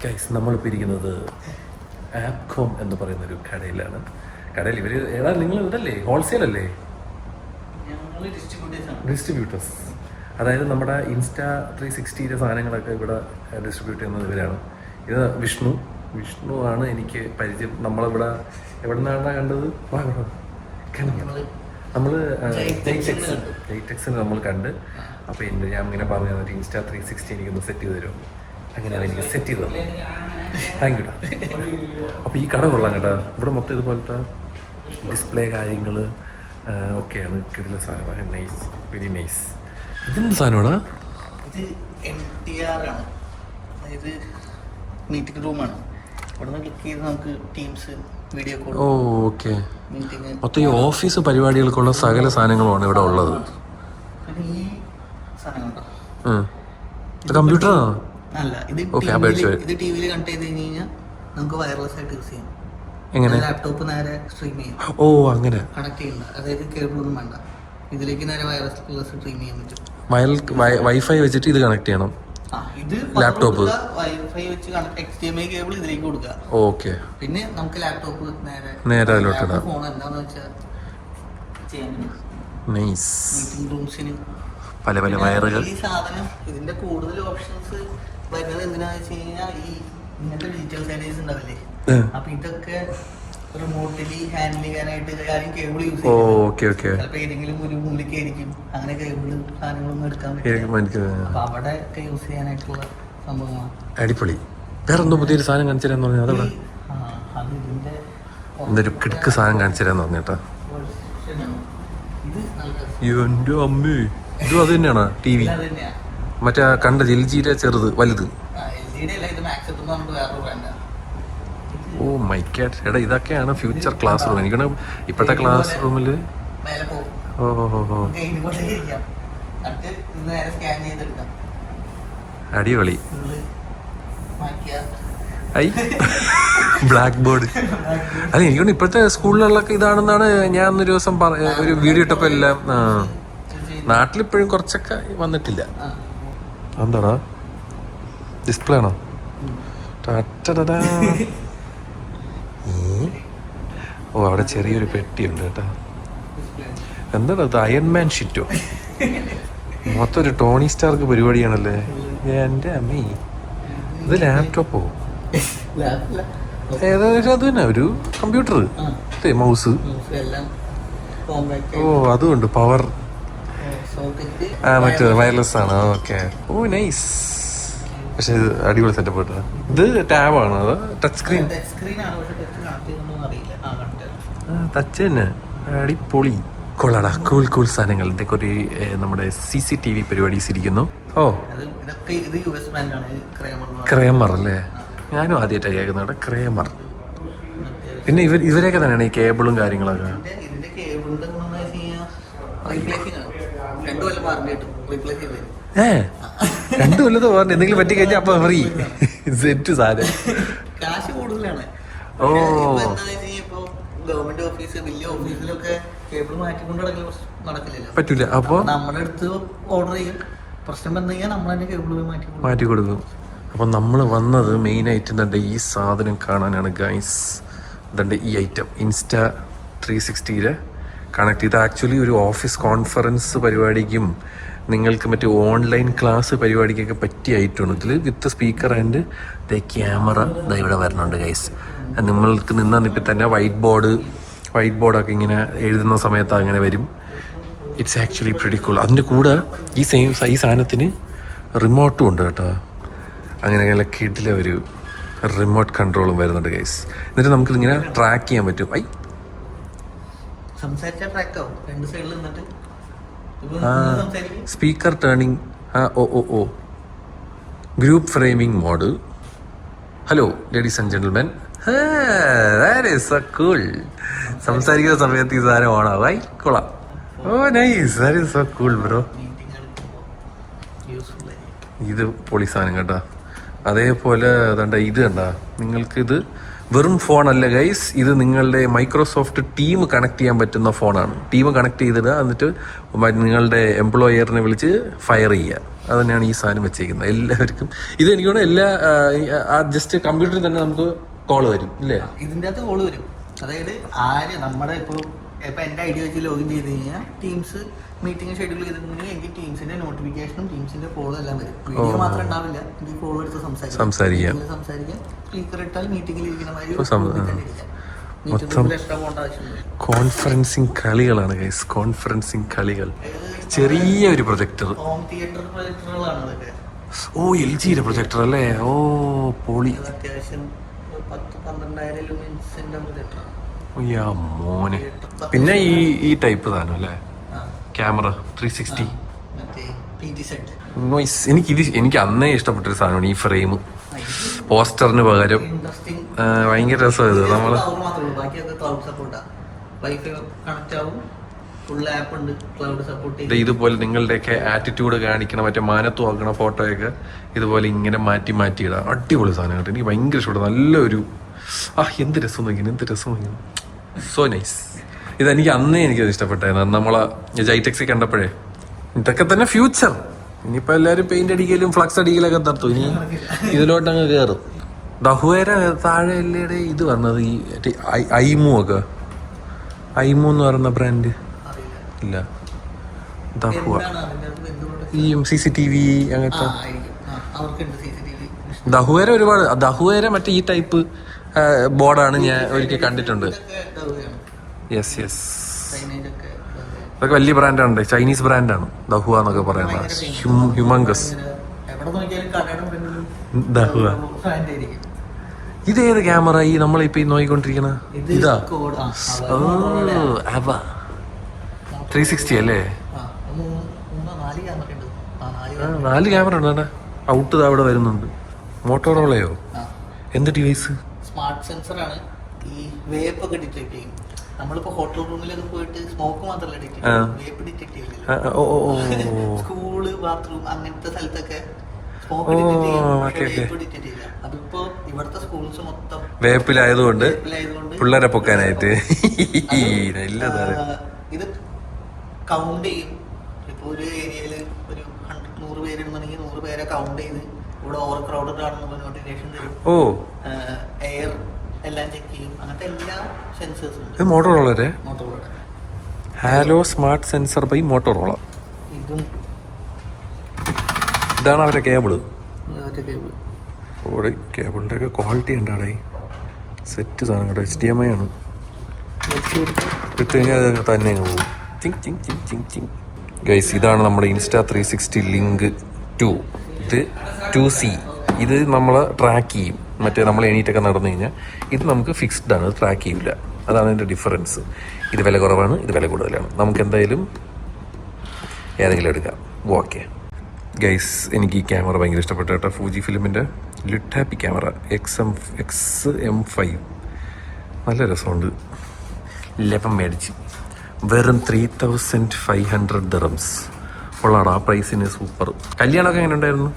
Guys നമ്മളിപ്പോൾ ഇരിക്കുന്നത് ആപ്കോം എന്ന് പറയുന്നൊരു കടയിലാണ്. കടയിൽ ഇവർ ഏതാ നിങ്ങൾ ഇതല്ലേ ഹോൾസെയിൽ അല്ലേ? ഡിസ്ട്രിബ്യൂട്ടേഴ്സ്. അതായത് നമ്മുടെ ഇൻസ്റ്റാ 360 സാധനങ്ങളൊക്കെ ഇവിടെ ഡിസ്ട്രിബ്യൂട്ട് ചെയ്യുന്നത് ഇവരാണ്. ഇത് വിഷ്ണു ആണ് എനിക്ക് പരിചയം. നമ്മളിവിടെ എവിടെ നിന്നാണ് കണ്ടത്? നമ്മൾ ജൈടെക്സിന് നമ്മൾ കണ്ട്. അപ്പോൾ ഞാൻ ഇങ്ങനെ പറഞ്ഞു തന്നിട്ട് ഇൻസ്റ്റാ 360 എനിക്കൊന്ന് സെറ്റ് ചെയ്ത് തരും. അങ്ങനെയാണ് എനിക്ക് സെറ്റ് ചെയ്തത്. Thank you. അപ്പോൾ ഈ കട കൊള്ളാം കേട്ടോ. ഇവിടെ മൊത്തം ഇതുപോലത്തെ ഡിസ്പ്ലേ കാര്യങ്ങൾ ഒക്കെയാണ്. കിടില സാധനം. Nice, very nice. ഇതെന്ത് സാധനമാണോ? ഇത് MTR ആണ്. അതായത് മീറ്റിംഗ് റൂമാണ്. ഇവിടെ നിന്ന് ക്ലിക്ക് ചെയ്ത് നമുക്ക് ടീംസ് വീഡിയോ കോൾ. ഓ ഓക്കെ. മൊത്തം ഈ ഓഫീസ് പരിപാടികൾക്കുള്ള സകല സാധനങ്ങളുമാണ് ഇവിടെ ഉള്ളത്. ഈ സാധനങ്ങളുണ്ടോ? കമ്പ്യൂട്ടറാണോ? അല്ല, ഇത് ടിവിയിൽ കണക്ട് ചെയ്ത് കഴിഞ്ഞാൽ നമുക്ക് വയർലെസ് ആയിട്ട് യൂസ് ചെയ്യാം. എങ്ങനെ? ലാപ്ടോപ്പ് നേരെ സ്ട്രീം ചെയ്യാം. ഓ അങ്ങനെ കണക്ട് ചെയ്യണ്ട. അതായത് കേബിൾ ഒന്നും വേണ്ട. ഇതിലേക്ക് നേരെ വയർലെസ് സ്ട്രീം ചെയ്യാൻ പറ്റും. വൈഫൈ വെച്ചിട്ട് ഇത് കണക്ട് ചെയ്യണം. ഇത് ലാപ്ടോപ്പ് വൈഫൈ വെച്ച് HDMI കേബിൾ ഇതിലേക്ക് കൊടുക്കുക. ഓക്കെ. പിന്നെ നമുക്ക് ലാപ്ടോപ്പ് നേരെ അതിലോട്ട് ഇടാം. ഫോൺ എന്താന്ന് വെച്ചാൽ ചെയ്യാൻ പറ്റും. നൈസ്. മീറ്റിംഗ് റൂംസിന് പല വയറുകൾ. ഈ സാധനം ഇതിന്റെ കൂടുതൽ ഓപ്ഷൻസ് വരുന്നത് എന്തിനാന്ന് വെച്ച് കഴിഞ്ഞാൽ ഈ ഇങ്ങനത്തെ ഡിജിറ്റൽ സാനിറ്റൈസ് ഉണ്ടാവില്ലേ, അപ്പൊ ഇതൊക്കെ റിമോട്ടിലി ഹാൻഡിൽ ചെയ്യാനായിട്ട് ആരും കേബിൾ യൂസ് ചെയ്യും. ചിലപ്പോ ഏതെങ്കിലും ഒരു മൂലയ്ക്ക് ആയിരിക്കും അങ്ങനെ കേബിള് സാധനങ്ങളൊന്നും എടുക്കാൻ പറ്റും. അപ്പൊ അവിടെ ഒക്കെ യൂസ് ചെയ്യാനായിട്ടുള്ള സംഭവമാണ്. അടിപൊളി. വേറെന്തോ പുതിയൊരു സാധനം കാണിച്ചു തരാന്ന് പറഞ്ഞാൽ അത് ഇതിന്റെ എന്തൊരു കിടക്ക് സാധനം കാണിച്ചു തരാന്ന് പറഞ്ഞേട്ടാ. എന്റെ അമ്മേ, ഇതും അത് തന്നെയാണ് ടി വി. മറ്റേ കണ്ട LGയുടെ ചെറുത് വലുത്. Oh my God. എടാ ഇതൊക്കെയാണ് ഫ്യൂച്ചർ ക്ലാസ് റൂം. എനിക്കാണ് ഇപ്പോഴത്തെ ക്ലാസ് റൂമില്. അടിപൊളി. I black board. അല്ല എനിക്കൊന്ന് ഇപ്പോഴത്തെ സ്കൂളുകളിലൊക്കെ ഇതാണെന്നാണ് ഞാൻ ഒരു ദിവസം ഒരു വീഡിയോ ഇട്ടപ്പോ എല്ലാം. നാട്ടിലിപ്പോഴും കുറച്ചൊക്കെ വന്നിട്ടില്ല. എന്താടാ ഡിസ്പ്ലേ ആണോ? ഓ അവിടെ ചെറിയൊരു പെട്ടിയുണ്ട് കേട്ടോ. എന്താടാ ഇത്? അയൺമാൻ ഷിറ്റോ? മൊത്തം ഒരു ടോണി സ്റ്റാർക്ക് പരിപാടിയാണല്ലേ. എൻ്റെ അമ്മേ, ഇത് ലാപ്ടോപ്പോ? ഏകദേശം അത് തന്നെ, ഒരു കമ്പ്യൂട്ടർ, മൗസ്. ഓ അതുകൊണ്ട് പവർ. മറ്റേ വയർലെസ് ആണ്. ഓക്കെ. ഓ നൈസ്. പക്ഷെ ഇത് അടിപൊളി സെറ്റപ്പ് കേട്ടോ. ഇത് ടാബാണോ അതോ ടച്ച് സ്ക്രീൻ? ടച്ച് തന്നെ. അടിപൊളി. കൊള്ളാടാ. കൂൾ സാധനങ്ങൾ. ഇതൊക്കെ ഒരു നമ്മുടെ CCTV പരിപാടീസ് ഇരിക്കുന്നു. ഓ ക്രേമർ അല്ലേ? ഞാനും ആദ്യമായിട്ടാണ് കേൾക്കുന്നത് ക്രേമർ. പിന്നെ ഇവരെയൊക്കെ തന്നെയാണ് ഈ കേബിളും കാര്യങ്ങളൊക്കെ. 2 കൊല്ലത്ത് പറഞ്ഞു എന്തെങ്കിലും പറ്റി കഴിഞ്ഞാൽ അപ്പൊ ഫ്രീ സെറ്റ് സാധനം. കാശ് കൂടുതലാണ്. ഓ ഗവൺമെന്റ് ഓഫീസ്, വലിയ ഓഫീസിലൊക്കെ കേബിൾ മാറ്റിക്കൊണ്ട് നടക്കില്ലല്ലോ. പറ്റില്ല. അപ്പൊ നമ്മുടെ അടുത്ത് ഓർഡർ ചെയ്യും. പ്രശ്നം വന്നു കഴിഞ്ഞാൽ നമ്മൾ തന്നെ കേബിൾ മാറ്റി കൊടുക്കും. അപ്പൊ നമ്മൾ വന്നത് മെയിൻ ആയിട്ട് എന്താ ഈ സാധനം കാണാനാണ് ഗൈസ്. എന്താ ഈ ഐറ്റം ഇൻസ്റ്റാ 360 കണക്ട് ചെയ്ത് ആക്ച്വലി ഒരു ഓഫീസ് കോൺഫറൻസ് പരിപാടിക്കും നിങ്ങൾക്ക് മറ്റേ ഓൺലൈൻ ക്ലാസ് പരിപാടിക്കൊക്കെ പറ്റിയ ഐറ്റമാണ്. ഇതിൽ വിത്ത് സ്പീക്കർ ആൻഡ് ക്യാമറ ഇവിടെ വരണുണ്ട് ഗൈസ്. നിങ്ങൾക്ക് നിന്നിട്ട് തന്നെ വൈറ്റ് ബോർഡൊക്കെ ഇങ്ങനെ എഴുതുന്ന സമയത്ത് അങ്ങനെ വരും. It's actually pretty cool. അതിൻ്റെ കൂടെ ഈ സാധനത്തിന് റിമോട്ടും ഉണ്ട് കേട്ടോ. അങ്ങനെ കിഡിലെ ഒരു റിമോട്ട് കൺട്രോളും വരുന്നുണ്ട് ഗൈസ്. എന്നിട്ട് നമുക്കിതിങ്ങനെ ട്രാക്ക് ചെയ്യാൻ പറ്റും. Speaker turning. Oh group framing mode. Hello ladies and gentlemen. സംസാരിക്കുന്ന സമയത്ത് ഈ സാധനം ഓണാവായി കൊള്ളാം. Oh nice. That is so cool bro. ഇത് പൊളി സാധനം കേട്ടോ. അതേപോലെ ഇത് കണ്ട നിങ്ങൾക്കിത് വെറും ഫോണല്ല ഗൈസ്. ഇത് നിങ്ങളുടെ മൈക്രോസോഫ്റ്റ് ടീം കണക്ട് ചെയ്യാൻ പറ്റുന്ന ഫോണാണ്. ടീം കണക്ട് ചെയ്തിടുക, എന്നിട്ട് നിങ്ങളുടെ എംപ്ലോയറിനെ വിളിച്ച് ഫയർ ചെയ്യുക. അത് തന്നെയാണ് ഈ സാധനം വെച്ചേക്കുന്നത് എല്ലാവർക്കും. ഇത് എനിക്ക് തോന്നുന്നു എല്ലാ ജസ്റ്റ് കമ്പ്യൂട്ടറിൽ തന്നെ നമുക്ക് കോള് വരും ഇല്ലേ? ഇതിൻ്റെ അകത്ത് കോള് വരും. അതായത് ആര് നമ്മുടെ ഇപ്പോൾ എൻ്റെ ഐഡിയ വെച്ച് ലോഗിൻ ചെയ്ത് കഴിഞ്ഞാൽ ടീംസ് മീറ്റിംഗ് ഷെഡ്യൂൾ ചെയ്തിട്ടുണ്ടെങ്കിൽ എനിക്ക് ടീംസിന്റെ നോട്ടിഫിക്കേഷനും ടീംസിന്റെ കോളും എല്ലാം വരും. വീഡിയോ മാത്രം ഉണ്ടാവില്ല, എനിക്ക് കോൾ എടുത്ത് സംസാരിക്കാം. സ്പീക്കർ ഇട്ടാൽ മീറ്റിംഗിൽ ഇരിക്കുന്ന മാതിരി കോൺഫറൻസിങ് കളികളാണ് ഗൈസ്, കോൺഫറൻസിങ് കളികൾ. ചെറിയ ഒരു പ്രൊജക്ടർ, ഹോം തിയേറ്റർ പ്രൊജക്ടറുകളാണ് ഇതൊക്കെ. ഓ LGയുടെ പ്രൊജക്ടർ അല്ലേ? ഓ പൊളി. അത്യാവശ്യം 10-12,000 ലൂമിൻസിന്റെ പ്രൊജക്ടറാണ്. മോനെ പിന്നെ ഈ ടൈപ്പ് സാധനം അല്ലേ, ക്യാമറ 360. എനിക്ക് അന്നേ ഇഷ്ടപ്പെട്ടൊരു സാധനമാണ് ഈ ഫ്രെയിം. പോസ്റ്ററിന് പകരം ഭയങ്കര രസമായത്. നമ്മള് ഇതുപോലെ നിങ്ങളുടെയൊക്കെ ആറ്റിറ്റ്യൂഡ് കാണിക്കണ മറ്റേ മാനത്ത് നോക്കണ ഫോട്ടോയൊക്കെ ഇതുപോലെ ഇങ്ങനെ മാറ്റി ഇടാം. അടിപൊളി സാധനം കേട്ടോ, എനിക്ക് ഭയങ്കര ഇഷ്ടപ്പെട്ടു. നല്ലൊരു എന്ത് രസം നോക്കി, എന്ത് രസം നോക്കി, സോ നൈസ്. ഇതെനിക്ക് അന്നേ എനിക്കത് ഇഷ്ടപ്പെട്ടായിരുന്നു. നമ്മളെ ജൈറ്റെക്സ് കണ്ടപ്പോഴേ ഇതൊക്കെ തന്നെ ഫ്യൂച്ചർ. ഇനിയിപ്പോൾ എല്ലാവരും പെയിന്റ് അടിക്കലും ഫ്ലക്സ് അടിക്കലൊക്കെ നടത്തും. ഇനി ഇതിലോട്ടങ്ങ് കയറും. ദഹുവേര താഴെ അല്ലേ ഇത് പറഞ്ഞത്, ഈ ഐമു ഒക്കെ. ഐമു എന്ന് പറയുന്ന ബ്രാൻഡ് ഇല്ല, ദഹുവ ഈ CCTV അങ്ങനത്തെ ദഹുവേര ഒരുപാട്. ദഹുവേര മറ്റേ ഈ ടൈപ്പ് ബോർഡാണ് ഞാൻ ഒരിക്കൽ കണ്ടിട്ടുണ്ട്. യെസ് അതൊക്കെ വലിയ ബ്രാൻഡാണ്, ചൈനീസ് ബ്രാൻഡാണ് ദഹുവ എന്നൊക്കെ പറയുന്നത്. ഹ്യൂമങ്കസ് ദഹുവ. ഇതേത് ക്യാമറ ഈ നമ്മളിപ്പോ നോക്കിക്കൊണ്ടിരിക്കണ? ഇതാ 360 അല്ലേ? 4 ക്യാമറ ഉണ്ട്. ഔട്ട് അവിടെ വരുന്നുണ്ട്. മോട്ടോറോളയോ? എന്ത് ഡിവൈസ്? സ്മാർട്ട് സെൻസർ ആണ്. ഈ വേപ്പ് ഒക്കെ ഡിറ്റക്ട് ചെയ്യും. നമ്മളിപ്പോ ഹോട്ടൽ റൂമിലൊക്കെ പോയിട്ട് സ്മോക്ക് മാത്രമല്ല ഡിറ്റക്ട് ചെയ്യും, വേപ്പ് ഡിറ്റക്ട് ചെയ്യില്ല. സ്കൂള്, ബാത്റൂം അങ്ങനത്തെ സ്ഥലത്തൊക്കെ സ്മോക്ക് ഡിറ്റക്ട് ചെയ്യും, വേപ്പ് ഡിറ്റക്ട് ചെയ്യില്ല. അതിപ്പോ ഇവിടുത്തെ സ്കൂൾസ് മൊത്തം വേപ്പിലായതുകൊണ്ട് പിള്ളേരെ പൊക്കാനായിട്ട് ഇത് കൗണ്ട് ചെയ്യും. ഇപ്പൊ ഒരു ഏരിയയില് ഒരു 100 പേരുണ്ടെന്നുണ്ടെങ്കിൽ 100 പേരെ കൗണ്ട് ചെയ്ത് ഇവിടെ ഓവർ ക്രൗഡഡ് ആണെന്നുള്ള നോട്ടിഫിക്കേഷൻ തരും. എയർ എല്ലാം ചെക്ക് ചെയ്യും. അങ്ങനത്തെ എല്ലാ സെൻസേഴ്സും ഉണ്ട്. Motorola halo smart sensor by Motorola. ഇതാണ് അവരുടെ കേബിള്. കേബിളിന്റെ ഒക്കെ ക്വാളിറ്റി ഉണ്ടാടേ, സെറ്റ് സാധനം കേട്ടോ. HDMI ആണ്. ഇട്ട് കഴിഞ്ഞാൽ അത് തന്നെ പോകും. ഗൈസ് ഇതാണ് നമ്മുടെ ഇൻസ്റ്റാ 360 ലിങ്ക് 2. ഇത് 2C. ഇത് നമ്മൾ ട്രാക്ക് ചെയ്യും. മറ്റേ നമ്മൾ എണീറ്റൊക്കെ നടന്നു കഴിഞ്ഞാൽ ഇത് നമുക്ക് ഫിക്സ്ഡ് ആണ്, ട്രാക്ക് ചെയ്യില്ല. അതാണ് ഇതിൻ്റെ ഡിഫറൻസ്. ഇത് വില കുറവാണ്, ഇത് വില കൂടുതലാണ്. നമുക്ക് എന്തായാലും ഏതെങ്കിലും എടുക്കാം. ഓക്കെ ഗൈസ്, എനിക്ക് ഈ ക്യാമറ ഭയങ്കര ഇഷ്ടപ്പെട്ടു കേട്ടോ. ഫൂജി ഫിലിമിൻ്റെ ലിറ്റ് ഹാപ്പി ക്യാമറ XM5 നല്ല രസമുണ്ട്. 11 മേടിച്ച് വെറും 3500 dirhams. ഉള്ളാടാ ആ പ്രൈസിന് സൂപ്പർ. കല്യാണമൊക്കെ എങ്ങനെ ഉണ്ടായിരുന്നു?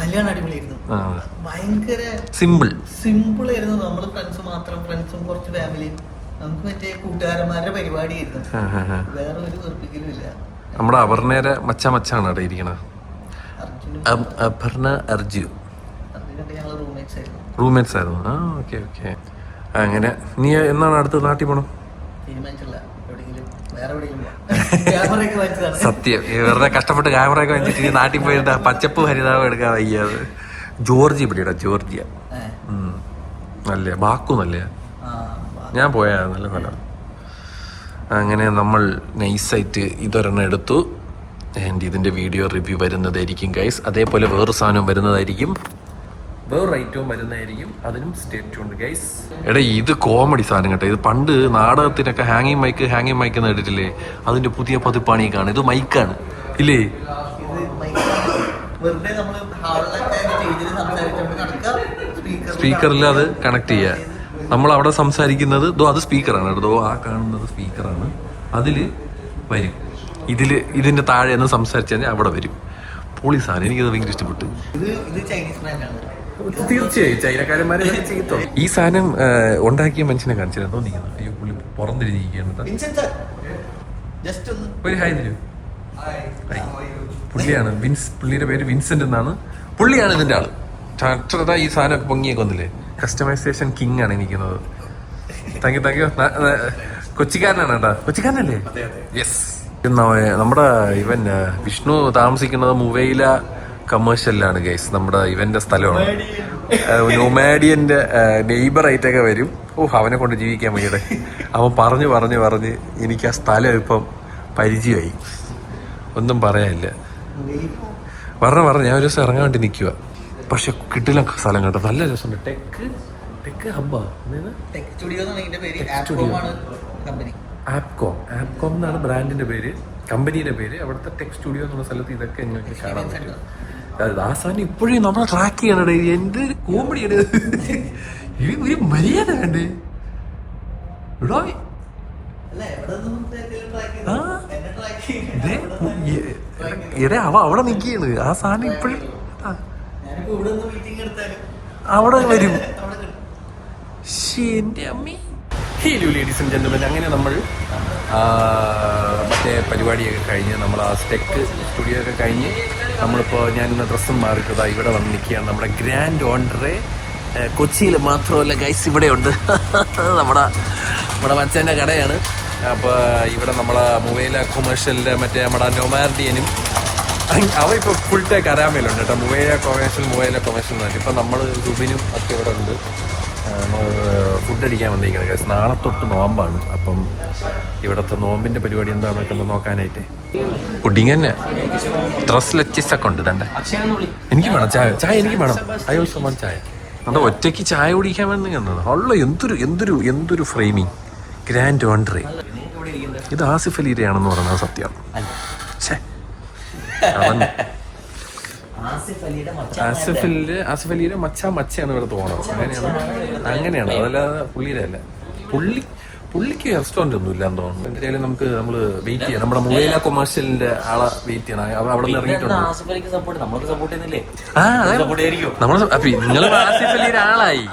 കല്യാണം അടിപൊളിയായിരുന്നു. ഭയങ്കര സിമ്പിൾ ആയിരുന്നു. നമ്മള് ഫ്രണ്ട്സും കുറച്ച് ഫാമിലിയും, നമുക്ക് മറ്റേ കൂട്ടുകാരന്മാരുടെ പരിപാടിയായിരുന്നു. വേറെ ഒരു വെറുപ്പിക്കലും ഇല്ല. നമ്മുടെ അപർണയുടെ മച്ചാണ് അവിടെ ഇരിക്കണ. അപർണ അർജു റൂംമേറ്റ്സ് ആയിരുന്നു. ഓക്കെ. അങ്ങനെ നീ എന്നാണ് അടുത്ത് നാട്ടിൽ പോണം? തീരുമാനിച്ചില്ല. സത്യം വെറുതെ കഷ്ടപ്പെട്ട് ക്യാമറയൊക്കെ വെച്ചിട്ട് നാട്ടിൽ പോയിട്ട് പച്ചപ്പ് ഹരിതാവ് എടുക്കാൻ വയ്യാത്. ജോർജിയ പിടിയടാ, ജോർജിയ നല്ല ബാക്കു നല്ല. ഞാൻ പോയാ നല്ല നല്ല. അങ്ങനെ നമ്മൾ നൈസായിട്ട് ഇതൊരെണ്ണം എടുത്തു. ആൻഡ് ഇതിൻ്റെ വീഡിയോ റിവ്യൂ വരുന്നതായിരിക്കും ഗൈസ്. അതേപോലെ വേറൊരു സാധനം വരുന്നതായിരിക്കും, വേറൊരു ഐറ്റവും വരുന്നതായിരിക്കും. അതിനും സ്റ്റേ ട്യൂൺഡ് ഗൈസ്. എടാ ഇത് കോമഡി സാധനം കേട്ടോ. ഇത് പണ്ട് നാടകത്തിനൊക്കെ ഹാങ്ങിങ് മൈക്ക് എന്ന് കേട്ടിട്ടില്ലേ? അതിന്റെ പുതിയ പതിപ്പാണിക്കാണ്. ഇത് മൈക്കാണ് ഇല്ലേ? സ്പീക്കറിൽ അത് കണക്ട് ചെയ്യുക. നമ്മൾ അവിടെ സംസാരിക്കുന്നത് അത് സ്പീക്കറാണ് കേട്ടോ. ആ കാണുന്നത് സ്പീക്കറാണ്. അതില് വരും. ഇതിന്റെ താഴെ നിന്ന് സംസാരിച്ചു കഴിഞ്ഞാൽ അവിടെ വരും. പൊളി സാധനം. എനിക്കത് ഭയങ്കര ഇഷ്ടപ്പെട്ടു. തീർച്ചയായും ചൈനക്കാരന്മാരെ ചെയ്തോ. ഈ സാധനം ഉണ്ടാക്കിയ മനുഷ്യനെ കാണിച്ചത് തോന്നിക്കുന്നു. അയ്യോ പുള്ളി പുറംതിരിഞ്ഞിരിക്കുകയാണ്. ഒരു ഹായ് തരൂ. പുള്ളിയാണ് പുള്ളിയുടെ പേര് വിൻസെന്റ് എന്നാണ്. പുള്ളിയാണ് ഇതിന്റെ ആള്. ഈ സാധനമൊക്കെ പൊങ്ങിയൊക്കെ വന്നില്ലേ, കസ്റ്റമൈസേഷൻ കിങ് ആണ് ഇരിക്കുന്നത്. Thank you. കൊച്ചിക്കാരനാണ് കേട്ടാ. കൊച്ചിക്കാരനല്ലേ? യെസ്. നമ്മുടെ ഇവൻ വിഷ്ണു താമസിക്കുന്നത് മുവൈല കമേഴ്ഷ്യലിലാണ് ഗൈസ്. നമ്മുടെ ഇവന്റെ സ്ഥലമാണ്. നൊമാഡിയന്റെ നെയ്ബർ ആയിട്ടൊക്കെ വരും. അവനെ കൊണ്ട് ജീവിക്കാൻ വയ്യടെ. അവൻ പറഞ്ഞ് എനിക്ക് ആ സ്ഥലം ഇപ്പം പരിചയമായി. ഒന്നും പറയാനില്ല. പറഞ്ഞു ഞാൻ ഒരു ദിവസം ഇറങ്ങാൻ വേണ്ടി നിൽക്കുക. പക്ഷെ കിട്ടില്ല സ്ഥലം കേട്ടോ, നല്ല രസമുണ്ട്. ടെക് ഹബ്ബാ. ആപ്കോം എന്നാണ് ബ്രാൻഡിന്റെ പേര്, കമ്പനിയുടെ പേര്. അവിടുത്തെ ടെക് സ്റ്റുഡിയോ എന്നുള്ള സ്ഥലത്ത് ഇതൊക്കെ നിങ്ങൾക്ക് കാണാൻ പറ്റും. ആ സാധനം ഇപ്പോഴും നമ്മളെ ട്രാക്ക് ചെയ്യണേ. എന്ത് കോമഡിയാണ്. ഒരു മര്യാദ വേണ്ടേ? അവിടെ നിൽക്കുകയാണ്. ആ സാധനം ഇപ്പോഴും അവിടെ വരും. എന്റെ അമ്മി. ഹലോ ലേഡീസ് ആൻഡ് ജെന്റിൽമെൻ, അങ്ങനെ നമ്മൾ മറ്റേ പരിപാടിയൊക്കെ കഴിഞ്ഞ് നമ്മൾ ആ ടെക് സ്റ്റുഡിയോ ഒക്കെ കഴിഞ്ഞ് നമ്മളിപ്പോൾ ഞാനിന്ന് ഡ്രസ്സും മാറിയിട്ടതാ ഇവിടെ വന്ന് നിൽക്കുകയാണ്. നമ്മുടെ ഗ്രാൻഡ് ഓണറെ കൊച്ചിയിൽ മാത്രമല്ല ഗൈസ്, ഇവിടെ ഉണ്ട്. നമ്മുടെ മച്ചൻ്റെ കടയാണ്. അപ്പോൾ ഇവിടെ നമ്മളെ മുവൈല കൊമേഴ്ഷ്യലിൻ്റെ മറ്റേ നമ്മുടെ നൊമാഡിയനും അവ ഇപ്പോൾ ഫുൾ ടൈം കരാമയിലുണ്ട് കേട്ടോ. മുവൈല കൊമേഴ്ഷ്യൽ എന്ന്. ഇപ്പം നമ്മൾ റുബിനും ഒക്കെ ഇവിടെ ഉണ്ട്. ഫുഡ് അടിക്കാൻ വന്നിരിക്കുന്നത് ഗൈസ്. നാളെ തൊട്ട് നോമ്പാണ്. അപ്പം ഇവിടുത്തെ നോമ്പിന്റെ പരിപാടി എന്താണെന്നൊക്കെ ഒന്ന് നോക്കാനായിട്ട്. പുഡിങ് തന്നെ, ഡ്രസ് ലെച്ചീസ് ഒക്കെ ഉണ്ട്. തന്റെ എനിക്ക് വേണം ചായ എനിക്ക് വേണം. അയോസമാണ് ചായ. നമ്മുടെ ഒറ്റയ്ക്ക് ചായ കുടിക്കാൻ വേണ്ടി കണ്ടത് ഉള്ള എന്തൊരു ഫ്രെയിമിങ്. ഗ്രാൻഡ് ഓൺട്രേ. ഇത് ആസിഫ് അലിയുടെയാണെന്ന് പറയുന്നത് സത്യം. ആസിഫ് അലിയുടെ മച്ചയാണ് ഇവിടെ തോന്നുന്നത്. അങ്ങനെയാണ്. അതല്ലാതെ പുള്ളിയുടെ അല്ല. പുള്ളിക്ക് റെസ്റ്റോറന്റ് ഒന്നും ഇല്ലാന്ന് തോന്നുന്നു. എന്തായാലും നമ്മൾ വെയിറ്റ് ചെയ്യാം. നമ്മുടെ മുവൈല കൊമേഴ്ഷ്യലിന്റെ ആളെ വെയിറ്റ് ചെയ്യണം. അവിടെ നിന്ന് ഇറങ്ങിയിട്ടുണ്ട്. നിങ്ങൾ ആസിഫ് അലിയുടെ ആളായി.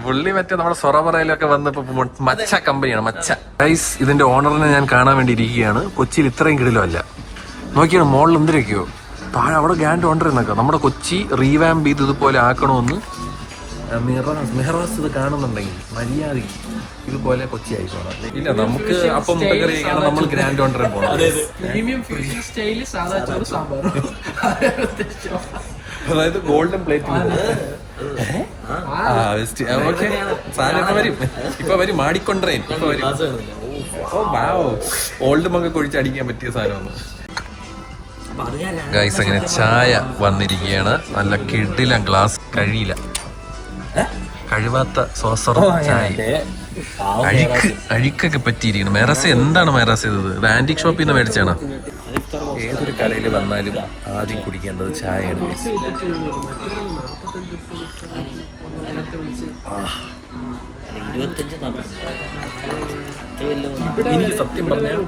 പുള്ളി മറ്റേ നമ്മുടെ സൊറബറയിലൊക്കെ വന്നപ്പോ മച്ച കമ്പനിയാണ്. മച്ച ഗൈസ്. ഇതിന്റെ ഓണറിനെ ഞാൻ കാണാൻ വേണ്ടി ഇരിക്കുകയാണ്. കൊച്ചിയിൽ ഇത്രയും കിടിലോ അല്ല. നോക്കിയാണ് മോളിൽ എന്തിനൊക്കെയോ താഴെ അവിടെ ഗ്രാൻഡ് ഓണർ എന്നൊക്കെ. നമ്മുടെ കൊച്ചി റീവാമ്പ് ചെയ്ത് ഇതുപോലെ ആക്കണമെന്ന് മെഹറാസ് ഇത് കാണുന്നുണ്ടെങ്കിൽ മര്യാദയ്ക്ക് ഇതുപോലെ കൊച്ചി ആയിക്കോണം. ഇല്ല, നമുക്ക് അപ്പം മുട്ടക്കറി കഴിക്കണം. നമ്മൾ ഗ്രാൻഡ് ഓണറെ പോകണം. അതായത് ഗോൾഡൻ പ്ലേറ്റ്. സാധനമൊക്കെ വരും. ഇപ്പൊ വരും. മാടിക്കൊണ്ടേൻ ഇപ്പൊ വരും. ഓൾഡ് മങ്കൊക്കെ ഒഴിച്ചടിക്കാൻ പറ്റിയ സാധനമാണ് ഗൈസ്. അങ്ങനെ ചായ വന്നിരിക്കുകയാണ്. നല്ല കിടില ഗ്ലാസ്. കഴിവാത്ത സോസർ ചായ. അഴുക്കൊക്കെ പറ്റിയിരിക്കണം. മെഹറാസ് എന്താണ് മെഹറാസ് ചെയ്തത്? ഇത് ആന്റിക് ഷോപ്പിൽ നിന്ന് മേടിച്ചാണ്. ഏതൊരു കടയിൽ വന്നാലും ആദ്യം കുടിക്കേണ്ടത് ചായയാണ്. എനിക്ക് സത്യം പറഞ്ഞാൽ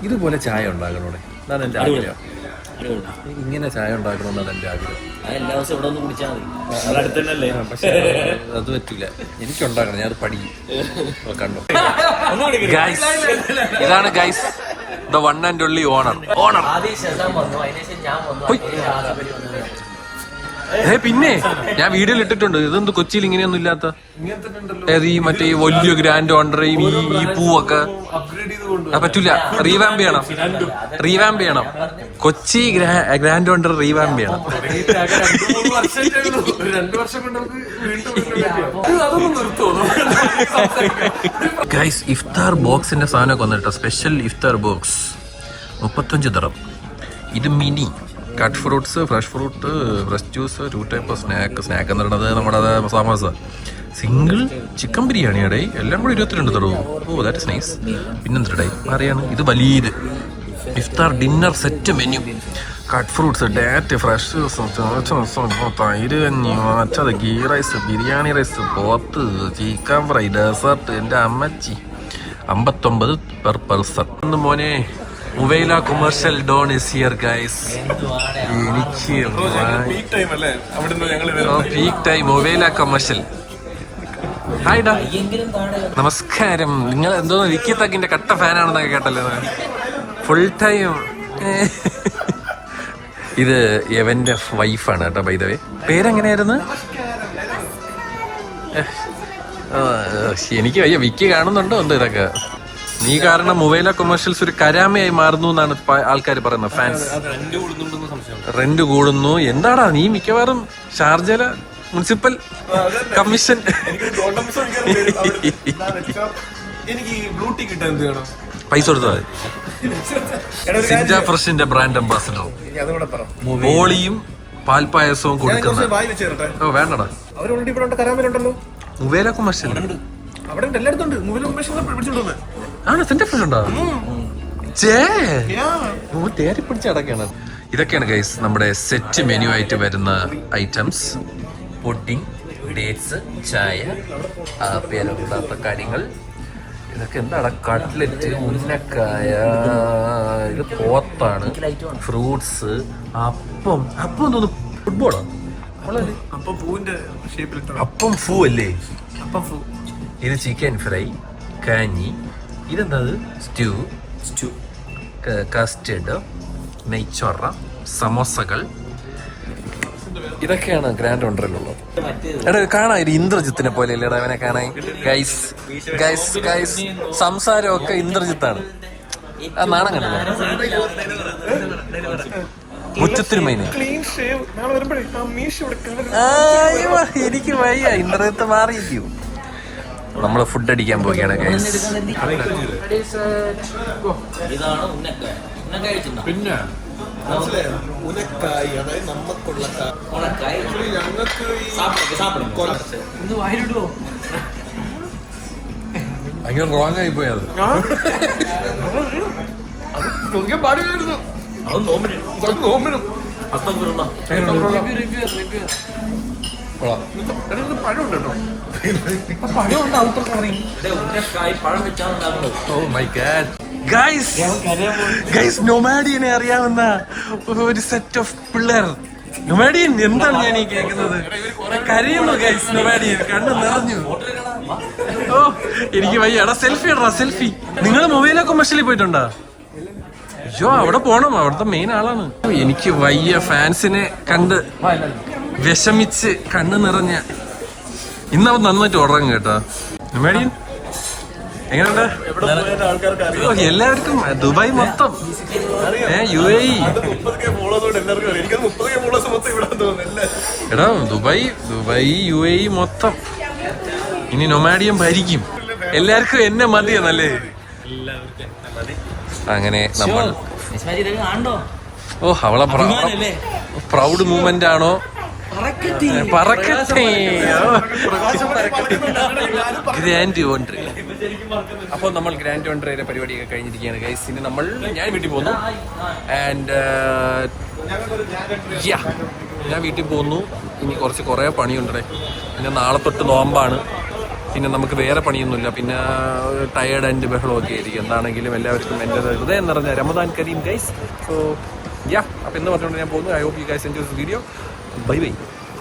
ഇതുപോലെ ചായ ഉണ്ടാക്കണോടെ. അതാണ് എൻ്റെ ആഗ്രഹം. ഇങ്ങനെ ചായ ഉണ്ടാക്കണമെന്നാണ് എൻ്റെ ആഗ്രഹം. പക്ഷെ അത് പറ്റില്ല. എനിക്കുണ്ടാക്കണം. ഞാൻ അത് പഠിക്കും. കണ്ടോ ഗൈസ്, ഇതാണ് guys the one and only owner. പിന്നെ ഞാൻ വീഡിയോയിൽ ഇട്ടിട്ടുണ്ട്. ഇതെന്ത് കൊച്ചിയിൽ ഇങ്ങനെയൊന്നും ഇല്ലാത്ത ഈ മറ്റേ വലിയ ഗ്രാൻഡ് ഓണറേയും ഈ പൂവൊക്കെ പറ്റൂല. റീവാമ്പ് ചെയ്യണം. കൊച്ചി ഗ്രാൻഡ് ഓണർ റീവാമ്പ് ചെയ്യണം. ഗൈസ്, ഇഫ്താർ ബോക്സിന്റെ സാധനമൊക്കെ വന്നിട്ടോ. സ്പെഷ്യൽ ഇഫ്താർ ബോക്സ് 35 ദിർഹം. ഇത് mini cut fruits, fresh fruit, fresh juice, 2 type of snack എന്ന് പറയുന്നത് നമ്മുടെ സമോസ, സിംഗിൾ ചിക്കൻ ബിരിയാണിയുടെ എല്ലാം കൂടി 22 ദിർഹം. That is nice. പിന്നെന്തിടേ അറിയാണ്. ഇത് വലിയത് ഇഫ്താർ dinner set menu. Cut fruits, date, fresh തൈര് കഞ്ഞി, മറ്റത് ഗീ റൈസ്, ബിരിയാണി റൈസ്, പോത്ത്, ചിക്കൻ ഫ്രൈ, ഡെസേർട്ട്. എൻ്റെ അമ്മച്ചി 59 പെർ പേഴ്സൺ. ഒന്ന് മോനെ, Muwaileh commercial done is here guys. എനിക്ക് peak time Muwaileh commercial. Hi ഡാ, നമസ്കാരം. നിങ്ങൾ എന്തോ വിക്കി തക്കിന്റെ കട്ട ഫാനാണെന്നൊക്കെ കേട്ടല്ലോ. ഫുൾ ടൈം ഇത് എവന്റെ വൈഫാണ് കേട്ടോ ബൈ ദ വേ. പേരെങ്ങനെയായിരുന്നു? എനിക്ക് വയ്യ. വിക്കി കാണുന്നുണ്ടോ എന്തോ ഇതൊക്കെ? നീ കാരണം മൊബൈല കൊമേഴ്ഷ്യൽസ് ഒരു കരാമയായി മാറുന്നു എന്നാണ് ആൾക്കാർ പറയുന്നത്. ഫാൻസ് റെന്റ് കൂടുന്നു. എന്താടാ നീ മിക്കവാറും ഷാർജല മുനിസിപ്പൽ കമ്മീഷൻ. പൈസ കൊടുത്താൽ സിഞ്ച ഫ്രഷിന്റെ ബ്രാൻഡ് അംബാസിഡർ ബോളിയും പാൽപ്പായസവും കൊടുക്കുന്നത്. ഓ വേണ്ടടാ, മൊബൈല കൊമേഴ്ഷ്യൽ ആണ്. സെന്റ് ഫ്രഷ് ഉണ്ടോ? തേരി പിടിച്ചടക്കാണ്. ഇതൊക്കെയാണ് ഗൈസ് നമ്മുടെ സെറ്റ് മെനു ആയിട്ട് വരുന്ന ഐറ്റംസ്. പുഡിംഗ്, ഡേറ്റ്സ്, ചായ, പേരൊക്കെ കാര്യങ്ങൾ. ഇതൊക്കെ എന്താണ്? കട്ട്ലറ്റ്, ഉന്നക്കായ, ഇത് പോത്താണ്, ഫ്രൂട്ട്സ്, അപ്പം. അപ്പം തോന്നുന്നു ഫുട്ബോളോ? അപ്പം ഫൂ അല്ലേ? ഇത് ചിക്കൻ ഫ്രൈ, കാഞ്ഞി. ഇതെന്താ? സ്റ്റൂ, കസ്റ്റേർഡ്, നെയ്ച്ചോറ, സമോസകൾ. ഇതൊക്കെയാണ് ഗ്രാൻഡ് വണ്ടറിലുള്ളത്. എടാ കാണാൻ ഒരു ഇന്ദ്രജിത്തിനെ പോലെ അല്ലേടാ അവനെ കാണാൻ. ഗൈസ് ഗൈസ് ഗൈസ് സംസാരമൊക്കെ ഇന്ദ്രജിത്താണ്. ആ നാണം കണ്ടല്ലോ. മുറ്റത്തിന് മൈന്. എനിക്ക് വയ്യ, ഇന്ദ്രജിത്ത് മാറിയിരിക്കൂ. നമ്മള് ഫുഡ് അടിക്കാൻ പോവുകയാണ് ഗൈസ്. പിന്നെ ഭയങ്കര റോങ് ആയി പോയത്. നൊമാഡിയനെ അറിയാവുന്ന ഒരു സെറ്റ് ഓഫ് പിള്ളേർ. നൊമാഡിയൻ എന്താണ് ഞാൻ ഈ കേൾക്കുന്നത്? കരയുന്നു ഗൈസ്. നൊമാഡിയൻ കണ്ണു നിറഞ്ഞു. ഓ എനിക്ക് വയ്യ. എടാ സെൽഫി ഇടറാ, സെൽഫി. നിങ്ങൾ മൊബൈലൊക്കെ മഷലിൽ പോയിട്ടുണ്ടോ? അയ്യോ അവിടെ പോണം, അവിടുത്തെ മെയിൻ ആളാണ്. എനിക്ക് വയ്യ. ഫാൻസിനെ കണ്ട് വിഷമിച്ച് കണ്ണു നിറഞ്ഞ. ഇന്ന് അവൻ നന്നായിട്ട് ഉറങ്ങും കേട്ടോ. നൊമാഡിയൻ എങ്ങനെയുണ്ട്? എല്ലാവർക്കും ദുബായ് മൊത്തം, UAE. എടാ ദുബായ് UAE മൊത്തം ഇനി നൊമാഡിയൻ ഭരിക്കും. എല്ലാവർക്കും എന്നെ മതിയെന്നല്ലേ? അങ്ങനെ നമ്മൾ അവളെ പ്രൗഡ് മൂവ്മെന്റ് ആണോ? പറക്കട്ടെ. Grand wonder. അപ്പോൾ നമ്മൾ ഗ്രാൻഡ് വണ്ടറിന്റെ പരിപാടിയൊക്കെ കഴിഞ്ഞിരിക്കുകയാണ് ഗൈസ്. ഇനി ഞാൻ വീട്ടിൽ പോകുന്നു. ആൻഡ് ഞാൻ വീട്ടിൽ പോകുന്നു. ഇനി കുറേ പണിയുണ്ടേ. പിന്നെ നാളെ തൊട്ട് നോമ്പാണ്. പിന്നെ നമുക്ക് വേറെ പണിയൊന്നുമില്ല. പിന്നെ ടയേർഡ് ആൻഡ് ബഹളമൊക്കെ ആയിരിക്കും. എന്താണെങ്കിലും എല്ലാവർക്കും എൻ്റെ ഹൃദയം നിറഞ്ഞ റമദാൻ കരീം ഗൈസ്. സോ അപ്പോൾ എന്ന് പറഞ്ഞുകൊണ്ട് ഞാൻ പോകുന്നു. I hope you guys enjoy this video. Bye bye.